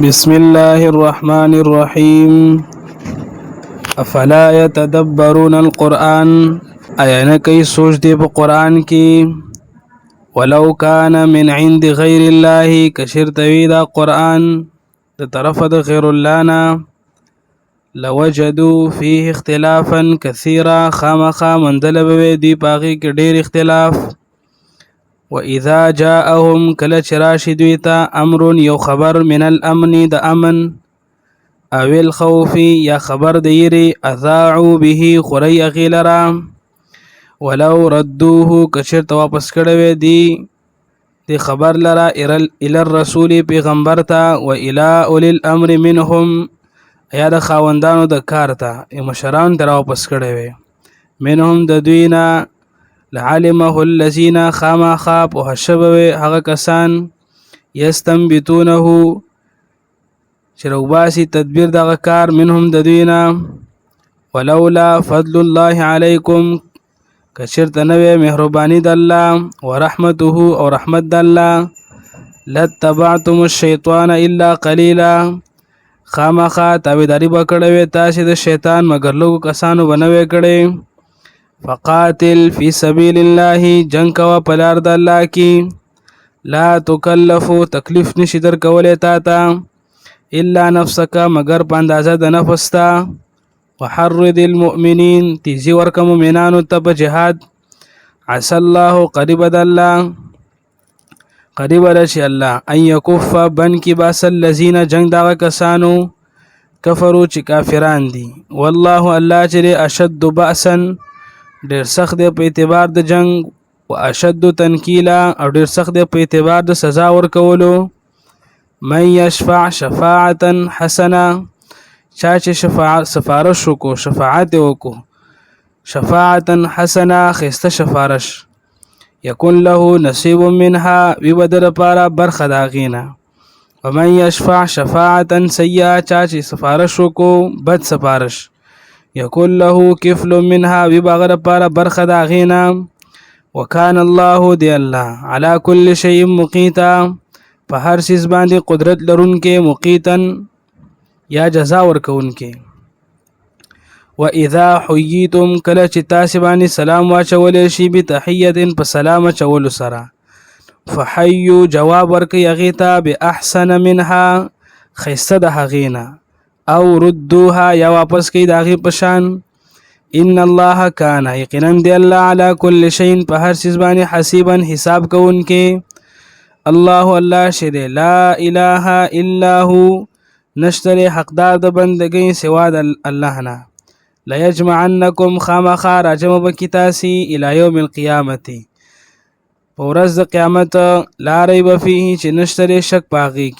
بسم الله الرحمن الرحيم افلا يتدبرون القرآن ایا نه کوي سوچ دی په قرآن کې ولو كان من عند غير الله کشرتوی دا قرآن د طرف د غیر الله نه لوجدوا فيه اختلافا كثيرا خامخا مندلبوي دی پاغي کې ډېر اختلاف واذا جاءهم كل چراشدویتا امر یو خبر من الامن د امن او الخوف یا خبر د یری اذاعوا به خری غیلرا ولو ردوه کشرت واپس کړه دی د خبر لرا الى الرسول پیغمبر تا و الى اولي الامر منهم یا د خاوندانو د کار ته مشران تر واپس کړه منهم د دوینا لعلمه الذين خما خاب او حشبوي هغه کسان یستنبتونه چروباسي تدبیر دغه کار منهم د دوینا ولولا فضل الله عليكم کشرت نوې مهرباني د الله ورحمته او رحمت د الله لتبعتم الشيطان الا قليلا خامخا تابعداري وکړوي تاسو د شیطان مگر لوګو کسانو بنوي کړي فقاتل فی سبیل الله جنگ کوا پلار د الله کی لا تکلفو تکلیف نشي در کوله تا تا الا نفسک مگر په اندازه د نفس تا وحرد المؤمنین تیزی ورک مؤمنانو ته په جهاد عسى الله قریب د الله قریب رشي الله ان یکف بن کی باس الذین جنگ دا کسانو کفرو چې کافران دي والله الله چې اشد باسا ډیر سخت دی په اعتبار د جنگ او اشد تنکیلا او ډیر سخت دی په اعتبار د سزا ورکولو من یشفع شفاعه حسنه چا چې سفارش وکړو شفاعت وکړو شفاعه حسنه خسته سفارش یکون له نصیب منها وبدل پارا برخه داغینا ومن یشفع شفاعه سیئه چا چې سفارش وکړو بد سفارش یکون له کفل منها وبغیر پارا برخه داغینا وکان الله دی الله علی کل شیء مقیتا په هر چیز باندې قدرت لرونکې مقیتن یا جزا ورکونکې واذا حییتم کله چې تاسو باندې سلام واچول شي به تحیه په سلام چول سره فحیوا جواب ورکړي هغه ته به احسن منها خیسته د هغینا او ردوها یا واپس کی داغي پشان ان الله کان یقینا دی الله علی کل شیء په هر چیز باندې حسیبا حساب کوونکې الله شد لا اله الا هو نشتر حقدار د بندګۍ سوا د الله نه لا یجمعنکم خامخا راجم بکتاسی الی یوم القیامت ورځ د قیامت لا ریب فیه چې نشتر شک پاږي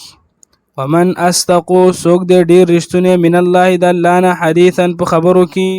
ومن استقو سوق دې ډیر رښتونه من الله د الله نه حدیثا په خبرو کې